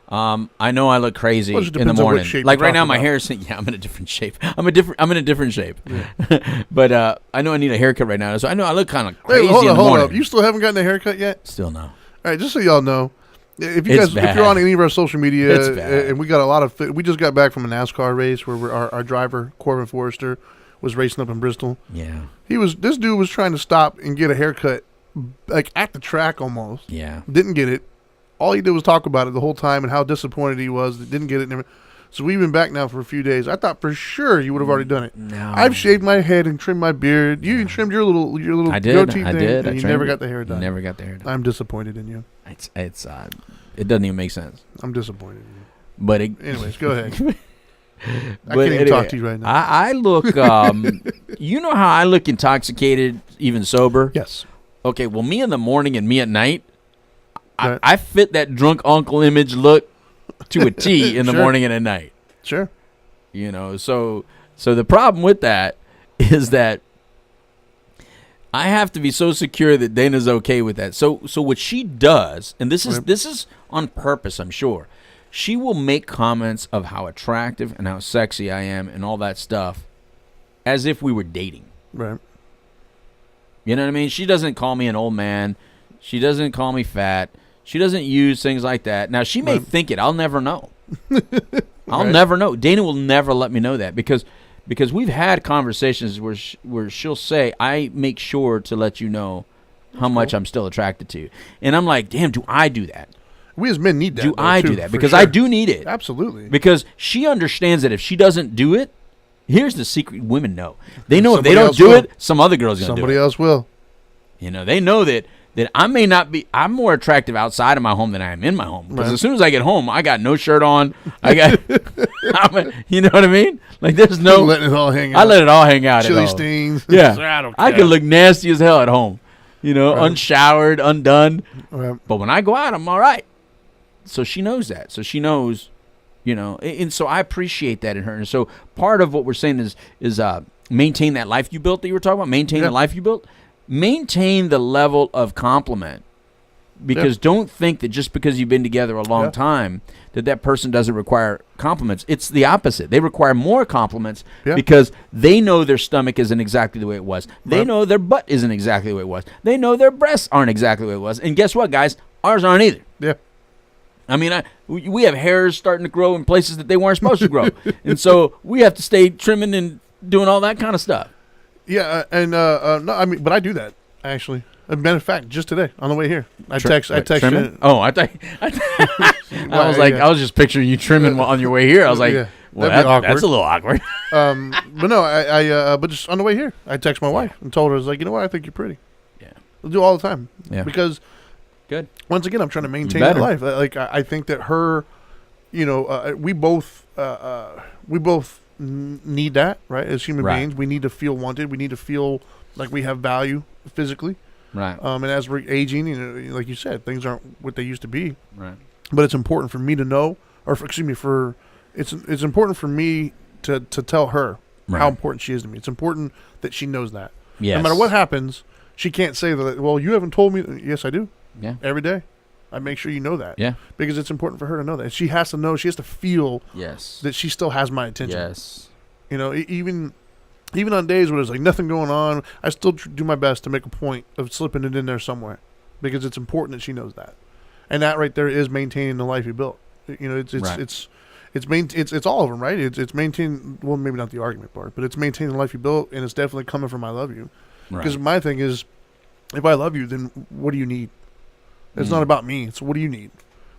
I know I look crazy in the morning. Like right now, my hair is. Yeah, I'm in a different shape. I'm in a different shape. Yeah. But I know I need a haircut right now, so I know I look kind of crazy in the morning. Hold up. You still haven't gotten a haircut yet? Still no. All right, just so y'all know, if you're on any of our social media, and we got a lot of, we just got back from a NASCAR race where our driver Corbin Forrester was racing up in Bristol. Yeah, this dude was trying to stop and get a haircut, like at the track almost. Yeah, didn't get it. All he did was talk about it the whole time and how disappointed he was that didn't get it. So we've been back now for a few days. I thought for sure you would have already done it. No, I've shaved my head and trimmed my beard. You trimmed your little goatee thing. I did. And you never got the hair done. Never got the hair done. I'm disappointed in you. It doesn't even make sense. I'm disappointed in you. But anyways, go ahead. I can't even talk to you right now. I look. You know how I look intoxicated, even sober. Yes. Okay. Well, me in the morning and me at night. I fit that drunk uncle image look to a T in the morning and at night. Sure. So the problem with that is that I have to be so secure that Dana's okay with that. So what she does, and this is on purpose, I'm sure, she will make comments of how attractive and how sexy I am and all that stuff as if we were dating. Right. You know what I mean? She doesn't call me an old man. She doesn't call me fat. She doesn't use things like that. Now, she may think it. I'll never know. I'll never know. Dana will never let me know that because we've had conversations where she'll say, I make sure to let you know how much I'm still attracted to you. And I'm like, damn, do I do that? We as men need that. Do I do that? Because I do need it. Absolutely. Because she understands that if she doesn't do it, here's the secret women know. They know if they don't do it, some other girl's going to do it. Somebody else will. They know that I may not be. I'm more attractive outside of my home than I am in my home. Because as soon as I get home, I got no shirt on. I got, you know what I mean? Like there's no letting it all hang out. I let it all hang out. Chili stains. Yeah, I can look nasty as hell at home. Unshowered, undone. Right. But when I go out, I'm all right. So she knows that. So she knows, and so I appreciate that in her. And so part of what we're saying is maintain that life you built that you were talking about. Maintain the life you built. Maintain the level of compliment because don't think that just because you've been together a long time that person doesn't require compliments. It's the opposite. They require more compliments because they know their stomach isn't exactly the way it was. They know their butt isn't exactly the way it was. They know their breasts aren't exactly the way it was. And guess what, guys? Ours aren't either. Yeah. I mean, we have hairs starting to grow in places that they weren't supposed to grow. And so we have to stay trimming and doing all that kind of stuff. Yeah, no, I mean, but I do that actually. As a matter of fact, just today on the way here, I text you. Oh, I thought. I was like, I was just picturing you trimming on your way here. I was like, well, that's a little awkward. But no, but just on the way here, I text my wife and told her, I was like, you know what, I think you're pretty. Yeah, we'll do all the time. Yeah, because good. Once again, I'm trying to maintain that life. Like I think that her, we both need that, right? As human beings, we need to feel wanted. We need to feel like we have value physically, right? And as we're aging, like you said, things aren't what they used to be, right? But it's important for me to know, it's important for me to tell her how important she is to me. It's important that she knows that. Yes. No matter what happens, she can't say that. Well, you haven't told me. Yes, I do. Yeah. Every day. I make sure you know that. Yeah. Because it's important for her to know that. She has to know. She has to feel that she still has my attention. Yes. Even on days where there's like nothing going on, I still do my best to make a point of slipping it in there somewhere, because it's important that she knows that, and that right there is maintaining the life you built. It's all of them, right? It's maintaining. Well, maybe not the argument part, but it's maintaining the life you built, and it's definitely coming from I love you. Because my thing is, if I love you, then what do you need? It's not about me. It's what do you need?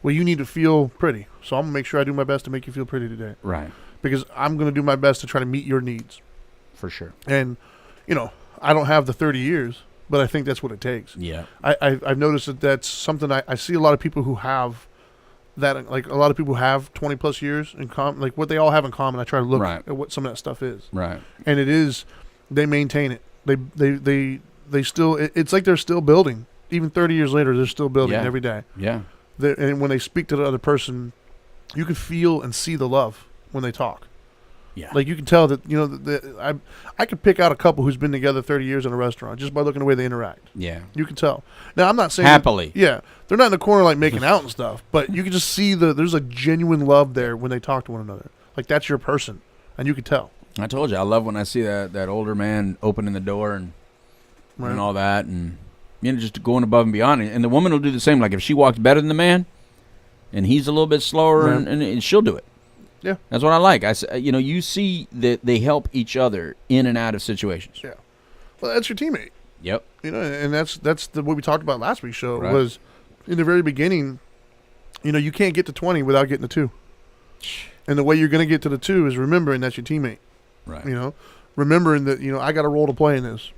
Well, you need to feel pretty, so I'm gonna make sure I do my best to make you feel pretty today. Right. Because I'm gonna do my best to try to meet your needs. For sure. And, I don't have the 30 years, but I think that's what it takes. Yeah. I've noticed that that's something I see a lot of people who have that, like a lot of people have 20 plus years in common, like what they all have in common. I try to look Right. at what some of that stuff is. Right. And it is, they maintain it. They still, it's like they're still building. Even 30 years later, they're still building every day. Yeah. And when they speak to the other person, you can feel and see the love when they talk. Yeah. Like you can tell that, you know, I could pick out a couple who's been together 30 years in a restaurant just by looking at the way they interact. Yeah. You can tell. Now, I'm not saying happily. They're not in the corner like making out and stuff, but you can just see there's a genuine love there when they talk to one another. Like that's your person, and you can tell. I told you, I love when I see that older man opening the door and all that, and just going above and beyond. And the woman will do the same. Like if she walks better than the man, and he's a little bit slower, and she'll do it. Yeah, that's what I like. You see that they help each other in and out of situations. Yeah, well, that's your teammate. Yep. And that's what we talked about last week's show was in the very beginning. You can't get to 20 without getting to 2, and the way you're going to get to the 2 is remembering that's your teammate. Right. Remembering that I got a role to play in this.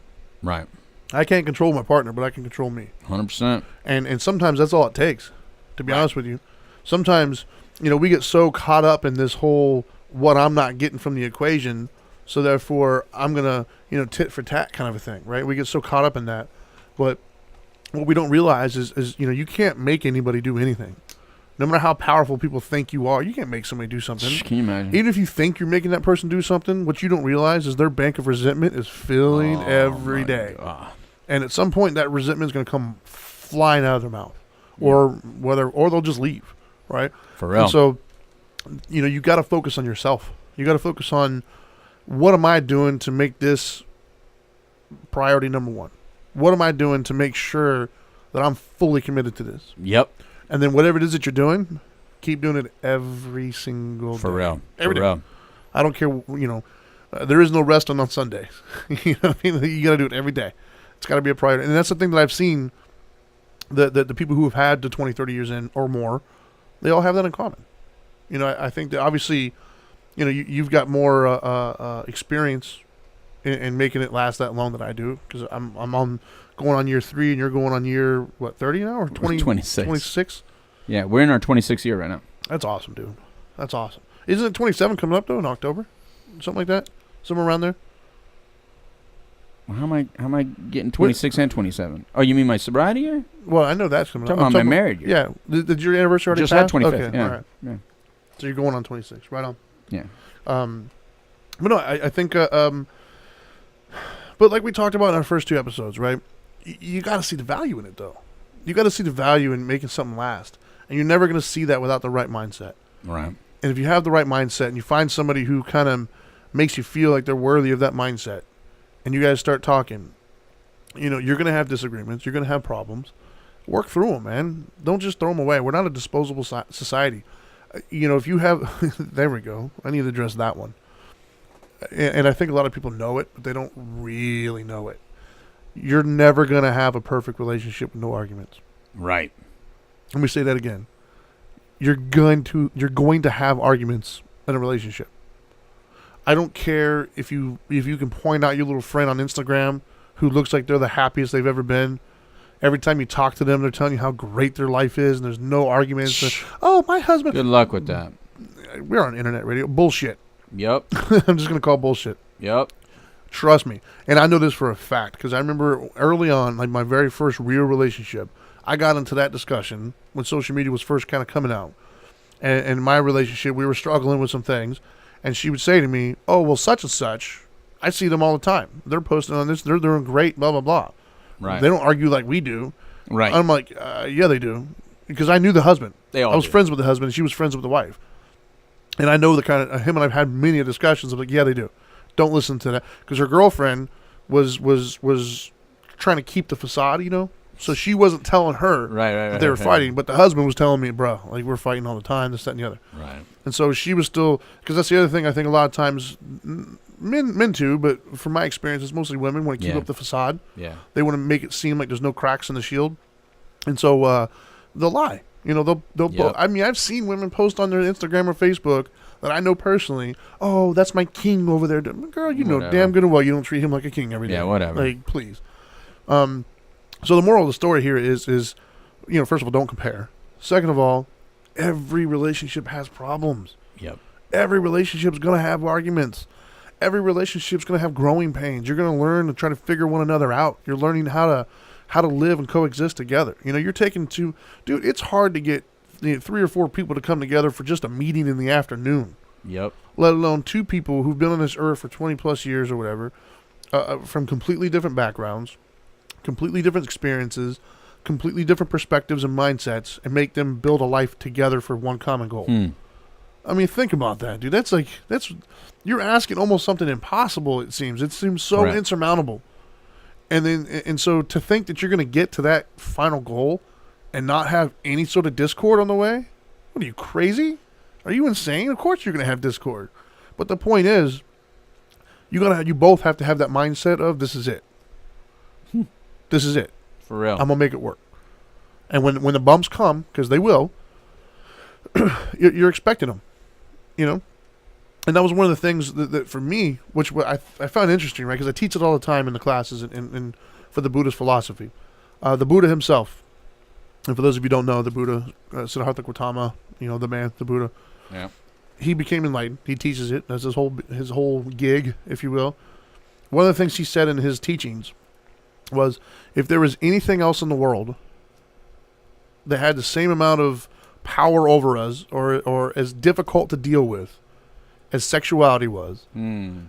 Right. I can't control my partner, but I can control me. 100%. And sometimes that's all it takes. To be honest with you, sometimes. We get so caught up in this whole what I'm not getting from the equation, so therefore I'm going to, tit for tat kind of a thing, right? We get so caught up in that. But what we don't realize is you can't make anybody do anything. No matter how powerful people think you are, you can't make somebody do something. Can you imagine? Even if you think you're making that person do something, what you don't realize is their bank of resentment is filling every day. God. And at some point that resentment is going to come flying out of their mouth. Or they'll just leave. Right? For real. And so, you got to focus on yourself. You got to focus on what am I doing to make this priority number 1? What am I doing to make sure that I'm fully committed to this? Yep. And then whatever it is that you're doing, keep doing it every single day. For real. Every day. I don't care, there is no rest on Sundays. You know what I mean? You got to do it every day. It's got to be a priority. And that's the thing that I've seen, the people who have had the 20, 30 years in or more, they all have that in common. I think that obviously, you've got more experience in making it last that long than I do, because I'm going on year 3 and you're going on year, 30 now or 20? 26. 26? Yeah, we're in our 26th year right now. That's awesome, dude. That's awesome. Isn't it 27 coming up though in October? Something like that? Somewhere around there? Well, how am I getting 26 and 27? Oh, you mean my sobriety year? Well, I know that's coming up. I'm talking about my married year. Yeah. Did your anniversary already just pass? had 25th. Okay, Yeah. all right. Yeah. So you're going on 26. Right on. Yeah. But no, I think, but like we talked about in our first 2 episodes, right? You got to see the value in it, though. You got to see the value in making something last. And you're never going to see that without the right mindset. Right. And if you have the right mindset and you find somebody who kind of makes you feel like they're worthy of that mindset, and you guys start talking, you're going to have disagreements. You're going to have problems. Work through them, man. Don't just throw them away. We're not a disposable society. If you have, there we go. I need to address that one. And I think a lot of people know it, but they don't really know it. You're never going to have a perfect relationship with no arguments. Right. Let me say that again. You're going to have arguments in a relationship. I don't care if you can point out your little friend on Instagram who looks like they're the happiest they've ever been. Every time you talk to them, they're telling you how great their life is, and there's no arguments. Oh, my husband. Good luck with that. We're on internet radio. Bullshit. Yep. I'm just going to call bullshit. Yep. Trust me. And I know this for a fact, because I remember early on, like my very first real relationship, I got into that discussion when social media was first kind of coming out. And in my relationship, we were struggling with some things. And she would say to me, oh, well, such and such, I see them all the time. They're posting on this. They're doing great, blah, blah, blah. Right. They don't argue like we do. Right. I'm like, yeah, they do. Because I knew the husband. I was friends with the husband, and she was friends with the wife. And I know the kind of, him and I've had many discussions. I'm like, yeah, they do. Don't listen to that. Because her girlfriend was trying to keep the facade, So she wasn't telling her that they were fighting. But the husband was telling me, bro, like, we're fighting all the time, this, that, and the other. Right. And so she was still, because that's the other thing I think a lot of times, men too, but from my experience, it's mostly women want to keep up the facade. Yeah. They want to make it seem like there's no cracks in the shield. And so they'll lie. They'll I mean, I've seen women post on their Instagram or Facebook that I know personally, oh, that's my king over there. Girl, you know damn good and well you don't treat him like a king every day. Yeah, whatever. Like, please. So the moral of the story here is first of all, don't compare. Second of all, every relationship has problems. Yep. Every relationship's going to have arguments. Every relationship's going to have growing pains. You're going to learn to try to figure one another out. You're learning how to live and coexist together. You're taking dude, it's hard to get 3 or 4 people to come together for just a meeting in the afternoon. Yep. Let alone 2 people who've been on this earth for 20 plus years or whatever, from completely different backgrounds, completely different experiences, completely different perspectives and mindsets, and make them build a life together for one common goal. I mean, think about that, dude. That's you're asking almost something impossible. It seems so insurmountable. And so to think that you're going to get to that final goal and not have any sort of discord on the way, what are you, crazy? Are you insane? Of course you're going to have discord. But the point is, you both have to have that mindset of this is it. This is it. For real. I'm going to make it work. And when the bumps come, because they will, you're expecting them. And that was one of the things that for me, which I found interesting, right? Because I teach it all the time in the classes and for the Buddhist philosophy. The Buddha himself, and for those of you who don't know, the Buddha, Siddhartha Gautama, the man, the Buddha. Yeah. He became enlightened. He teaches it. That's his whole gig, if you will. One of the things he said in his teachings was, if there was anything else in the world that had the same amount of power over us or as difficult to deal with as sexuality was,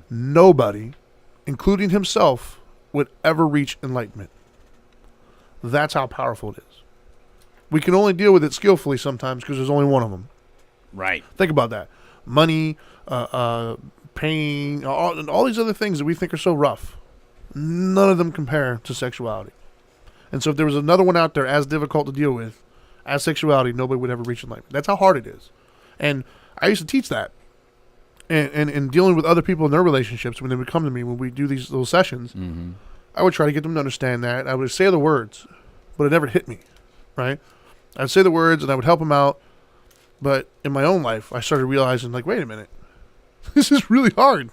nobody, including himself, would ever reach enlightenment. That's how powerful it is. We can only deal with it skillfully sometimes because there's only one of them. Right. Think about that. Money, pain, all these other things that we think are so rough, none of them compare to sexuality. And so if there was another one out there as difficult to deal with as sexuality, nobody would ever reach enlightenment. That's how hard it is. And I used to teach that. And dealing with other people in their relationships, when they would come to me, when we do these little sessions, I would try to get them to understand that. I would say the words, but it never hit me, right? I'd say the words and I would help them out. But in my own life, I started realizing, wait a minute, this is really hard.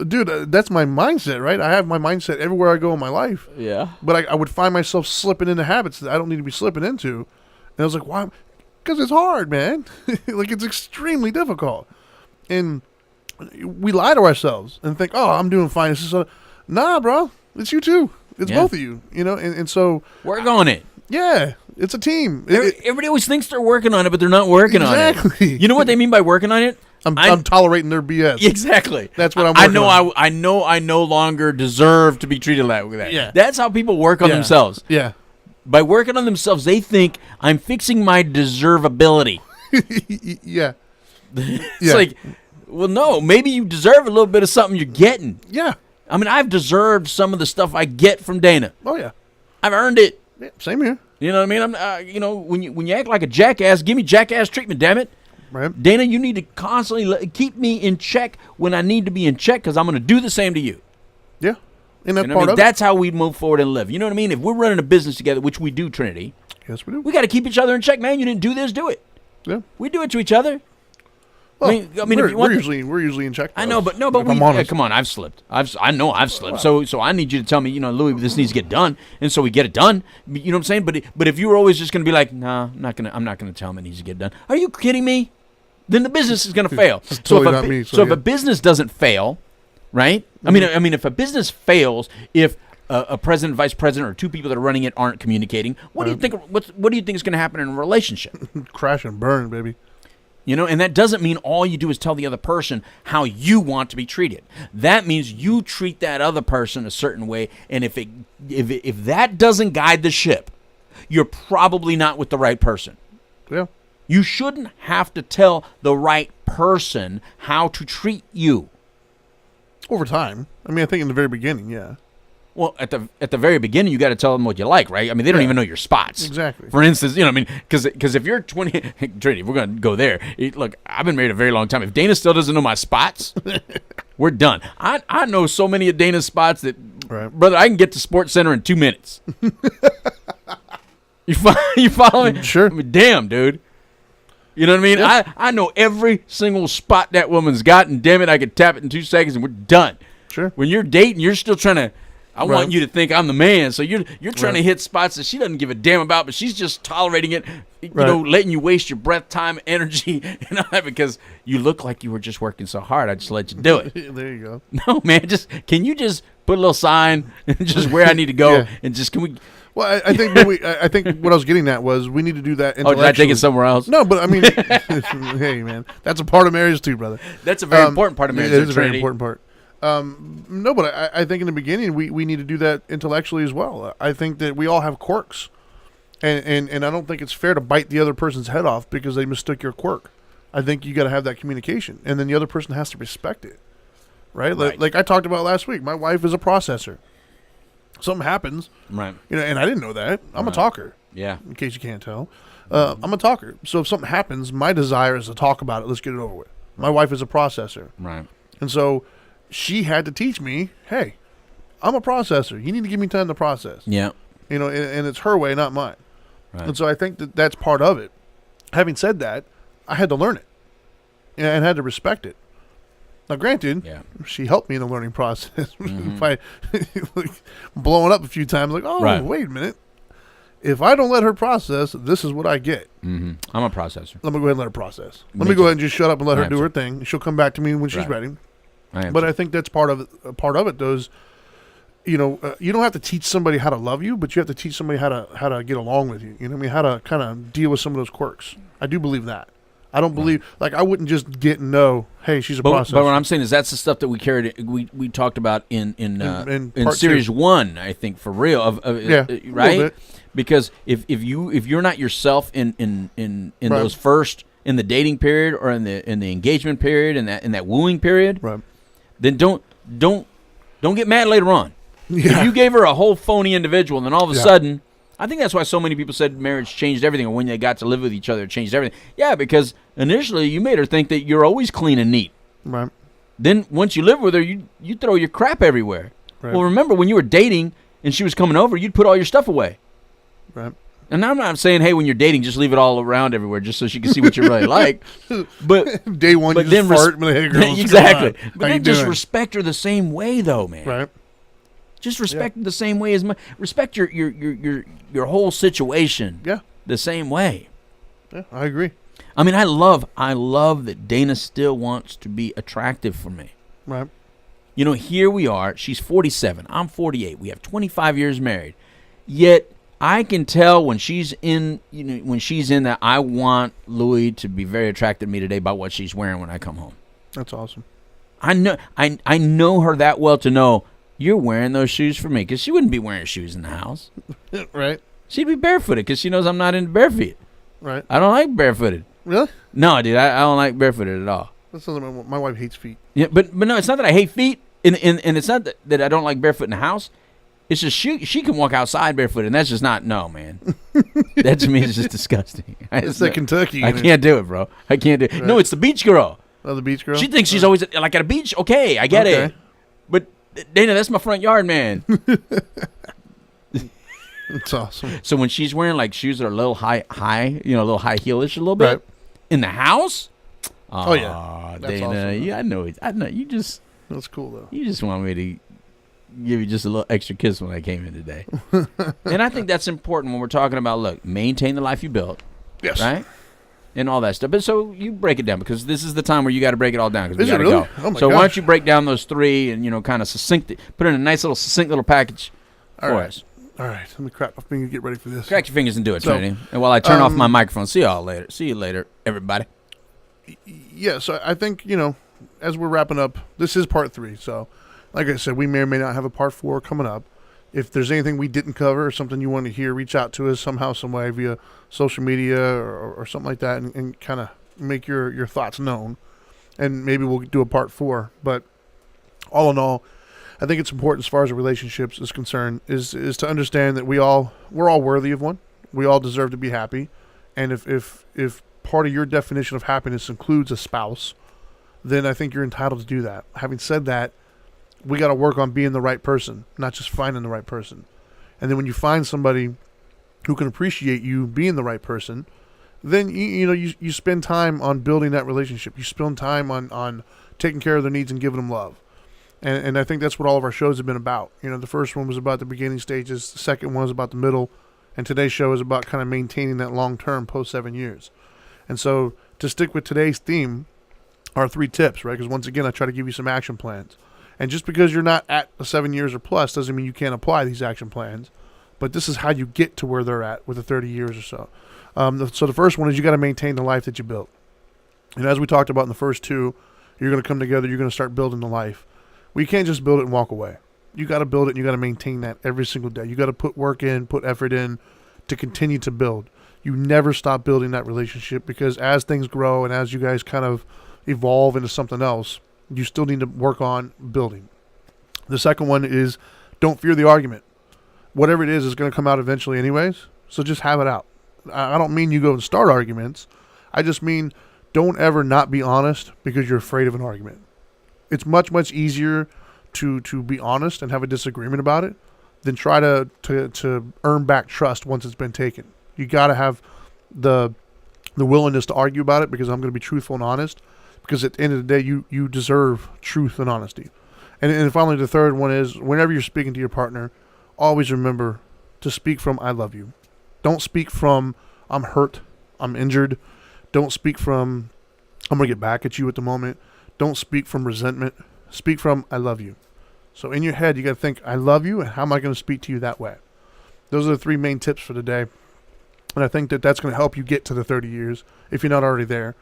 Dude, that's my mindset, right? I have my mindset everywhere I go in my life. Yeah. But I would find myself slipping into habits that I don't need to be slipping into. And I was like, why? Because it's hard, man. It's extremely difficult. And we lie to ourselves and think, oh, I'm doing fine. Nah, bro. It's you too. It's both of you, and so. Work on it. Yeah. It's a team. Everybody always thinks they're working on it, but they're not working on it. Exactly. You know what they mean by working on it? I'm tolerating their BS. Exactly. That's what I'm working on. I no longer deserve to be treated like that. Yeah. That's how people work on themselves. Yeah. By working on themselves, they think I'm fixing my deservability. Yeah. It's like, well, no, maybe you deserve a little bit of something you're getting. Yeah. I mean, I've deserved some of the stuff I get from Dana. Oh, yeah. I've earned it. Yeah, same here. You know what I mean? When you act like a jackass, give me jackass treatment, damn it. Right. Dana, you need to constantly keep me in check when I need to be in check, because I'm going to do the same to you. Yeah. And that's part of it. That's how we move forward and live. You know what I mean? If we're running a business together, which we do, Trinity. Yes, we do. We got to keep each other in check, man. You didn't do this, do it. Yeah. We do it to each other. Well, I mean, if you want we're usually in check. Though, I know, but come on, I've slipped. I know I've slipped. So I need you to tell me, Louis, this needs to get done, and so we get it done. You know what I'm saying? But if you were always just going to be like, nah, I'm not gonna tell him it needs to get done. Are you kidding me? Then the business is going to fail. So if a business doesn't fail, right? Mm-hmm. I mean, if a business fails, if a president, vice president, or 2 people that are running it aren't communicating, what do you think? What do you think is going to happen in a relationship? Crash and burn, baby. And that doesn't mean all you do is tell the other person how you want to be treated. That means you treat that other person a certain way, and if that doesn't guide the ship, you're probably not with the right person. Yeah. You shouldn't have to tell the right person how to treat you. Over time. I mean, I think in the very beginning, yeah. Well, at the very beginning, you got to tell them what you like, right? I mean, they don't even know your spots. Exactly. For instance, because if you're 20, Trinity, if we're going to go there. Look, I've been married a very long time. If Dana still doesn't know my spots, we're done. I know so many of Dana's spots that, brother, I can get to Sports Center in 2 minutes. You follow me? Sure. I mean, damn, dude. You know what I mean? Yeah. I know every single spot that woman's got, and damn it, I could tap it in 2 seconds, and we're done. Sure. When you're dating, you're still trying to I want you to think I'm the man. So you're trying to hit spots that she doesn't give a damn about, but she's just tolerating it, you know, letting you waste your breath, time, energy, and all that because you look like you were just working so hard. I just let you do it. There you go. No, man, can you just put a little sign and just where I need to go and just can we? Well, I think I think what I was getting at was we need to do that intellectually. Oh, did I take it somewhere else? No, but I mean, hey, man, that's a part of marriage too, brother. That's a very important part of marriage. It is a very important part. No, but I think in the beginning we need to do that intellectually as well. I think that we all have quirks, and I don't think it's fair to bite the other person's head off because they mistook your quirk. I think you got to have that communication, and then the other person has to respect it, right? Like I talked about last week. My wife is a processor. Something happens, right? You know, and I didn't know that. I'm a talker. Yeah. In case you can't tell, I'm a talker. So if something happens, my desire is to talk about it. Let's get it over with. My wife is a processor, right? And so she had to teach me, hey, I'm a processor. You need to give me time to process. Yeah. You know, and it's her way, not mine. Right. And so I think that that's part of it. Having said that, I had to learn it and had to respect it. Now, granted, she helped me in the learning process by blowing up a few times. Like, wait a minute. If I don't let her process, this is what I get. Mm-hmm. I'm a processor. Let me go ahead and let her process. Let me go ahead and just shut up and let her do her thing. She'll come back to me when she's ready. But I think that's part of it. Part of it, those, you know, you don't have to teach somebody how to love you, but you have to teach somebody how to get along with you. You know what I mean? How to kind of deal with some of those quirks. I do believe that. I don't believe, like, I wouldn't just get and know, hey, she's a processor. But what I'm saying is that's the stuff that we carried. We talked about in series 1, I think, for real. Right? Because if you're not yourself in those first, in the dating period or in the engagement period and in that wooing period, then don't get mad later on. Yeah. If you gave her a whole phony individual, and then all of a sudden, I think that's why so many people said marriage changed everything, or when they got to live with each other, it changed everything. Yeah, because initially you made her think that you're always clean and neat. Right. Then once you live with her, you throw your crap everywhere. Right. Well, remember when you were dating and she was coming over, you'd put all your stuff away. Right. And I'm not saying, hey, when you're dating, just leave it all around everywhere, just so she can see what you really like. But day one, you just fart. Hey, girls, exactly. But then just respect her the same way, though, man. Right. Just respect her the same way as respect your whole situation. Yeah. The same way. Yeah, I agree. I mean, I love that Dana still wants to be attractive for me. Right. You know, here we are. She's 47. I'm 48. We have 25 years married. Yet I can tell when she's in, that I want Louie to be very attracted to me today by what she's wearing when I come home. That's awesome. I know her that well to know you're wearing those shoes for me, because she wouldn't be wearing shoes in the house. Right. She'd be barefooted because she knows I'm not into bare feet. Right. I don't like barefooted. Really? No, dude, I don't like barefooted at all. That's something my wife hates feet. Yeah, but no, it's not that I hate feet, and it's not that I don't like barefoot in the house. It's just she can walk outside barefoot, and that's just not, no, man. That to me is just disgusting. It's like Kentucky. I can't do it, bro. I can't do it. Right. No, it's the beach girl. Oh, the beach girl? She thinks she's always like at a beach. Okay, I get it. But Dana, that's my front yard, man. It's awesome. So when she's wearing like shoes that are a little high, a little high heelish a little bit in the house. Oh yeah, that's Dana, awesome, yeah, I know. You just. That's cool though. You just want me to give you just a little extra kiss when I came in today. And I think that's important when we're talking about, look, maintain the life you built. Yes. Right? And all that stuff. But so you break it down, because this is the time where you got to break it all down, because we got to really? go. Oh my so gosh. Why don't you break down those three and, kind of put in a nice little succinct little package for us. All right. Let me crack my fingers and get ready for this. Crack your fingers and do it, Trinity. And while I turn off my microphone, see y'all later. See you later, everybody. Yeah, so I think, as we're wrapping up, this is part 3. So, like I said, we may or may not have a part 4 coming up. If there's anything we didn't cover or something you want to hear, reach out to us somehow, some way, via social media or something like that, and kind of make your thoughts known. And maybe we'll do a part 4. But all in all, I think it's important as far as the relationships is concerned, is to understand that we're all worthy of one. We all deserve to be happy. And if part of your definition of happiness includes a spouse, then I think you're entitled to do that. Having said that, we got to work on being the right person, not just finding the right person. And then when you find somebody who can appreciate you being the right person, then you spend time on building that relationship. You spend time on taking care of their needs and giving them love. And I think that's what all of our shows have been about. You know, the first one was about the beginning stages. The second one was about the middle. And today's show is about kind of maintaining that long-term post 7 years. And so to stick with today's theme are 3 tips, right? Because once again, I try to give you some action plans. And just because you're not at 7 years or plus doesn't mean you can't apply these action plans. But this is how you get to where they're at with the 30 years or so. So the first one is you got to maintain the life that you built. And as we talked about in the first 2, you're going to come together, you're going to start building the life. Well, you can't just build it and walk away. You got to build it and you got to maintain that every single day. You got to put work in, put effort in to continue to build. You never stop building that relationship, because as things grow and as you guys kind of evolve into something else, you still need to work on building. The second one is don't fear the argument. Whatever it is going to come out eventually anyways, so just have it out. I don't mean you go and start arguments. I just mean don't ever not be honest because you're afraid of an argument. It's much, much easier to be honest and have a disagreement about it than try to earn back trust once it's been taken. You got to have the willingness to argue about it, because I'm going to be truthful and honest, because at the end of the day, you deserve truth and honesty. And finally, the third one is whenever you're speaking to your partner, always remember to speak from I love you. Don't speak from I'm hurt, I'm injured. Don't speak from I'm going to get back at you at the moment. Don't speak from resentment. Speak from I love you. So in your head, you got to think I love you, and how am I going to speak to you that way? Those are the 3 main tips for today. And I think that's going to help you get to the 30 years if you're not already there.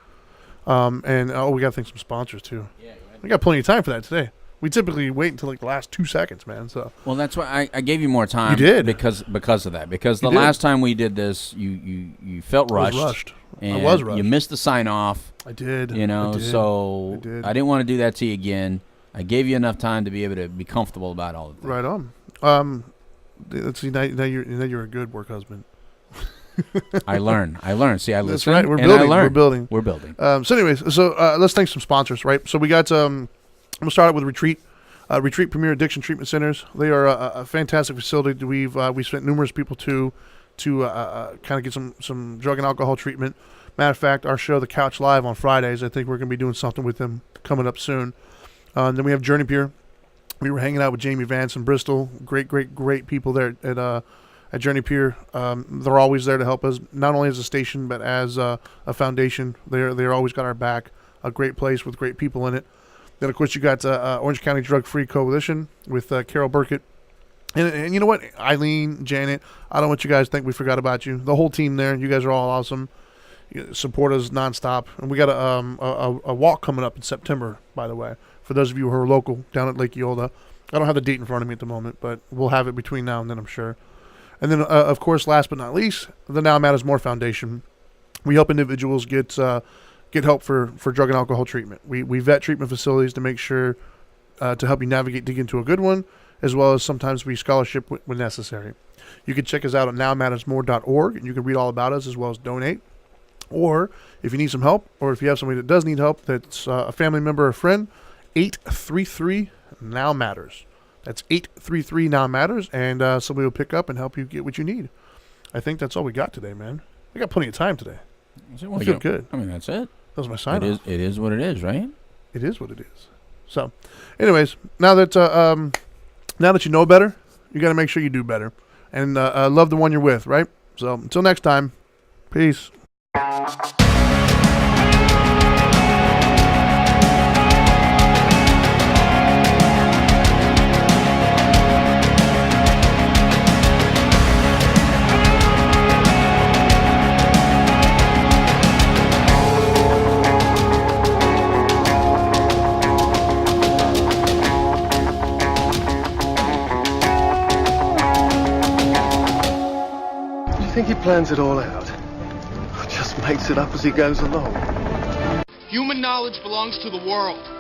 We got to thank some sponsors too. Yeah, we got plenty of time for that today. We typically wait until like the last 2 seconds, man. So well, that's why I gave you more time. You did because of that. Because the last time we did this, you felt rushed. I was rushed. And I was rushed. You missed the sign off. I did. You know, so I didn't want to do that to you again. I gave you enough time to be able to be comfortable about all of that. Right on. Let's see. Now you're a good work husband. I learn. See, I listen. That's right. We're building. We're building. So anyways, let's thank some sponsors, right? So we got I'm gonna start out with Retreat. Retreat Premier Addiction Treatment Centers. They are a fantastic facility. We've sent numerous people to kind of get some drug and alcohol treatment. Matter of fact, our show, The Couch Live, on Fridays, I think we're going to be doing something with them coming up soon. Then we have Journey Pure. We were hanging out with Jamie Vance in Bristol. Great people there at Journey Pure. They're always there to help us, not only as a station, but as a foundation. They're always got our back. A great place with great people in it. Then, of course, you got Orange County Drug Free Coalition with Carol Burkett. And you know what? Eileen, Janet, I don't want you guys to think we forgot about you. The whole team there, you guys are all awesome. You support us nonstop. And we got a walk coming up in September, by the way, for those of you who are local down at Lake Eolda. I don't have the date in front of me at the moment, but we'll have it between now and then, I'm sure. And then, of course, last but not least, the Now Matters More Foundation. We help individuals get help for drug and alcohol treatment. We vet treatment facilities to make sure to help you navigate to get into a good one, as well as sometimes we scholarship when necessary. You can check us out at nowmattersmore.org, and you can read all about us as well as donate. Or if you need some help, or if you have somebody that does need help, that's a family member or friend, 833-NOW-MATTERS. That's 833-NOW-MATTERS, and somebody will pick up and help you get what you need. I think that's all we got today, man. We got plenty of time today. I feel good. I mean, that's it. That was my sign off. It is what it is, right? It is what it is. So, anyways, now that you know better, you got to make sure you do better. And love the one you're with, right? So, until next time, peace. I think he plans it all out. Just makes it up as he goes along. Human knowledge belongs to the world.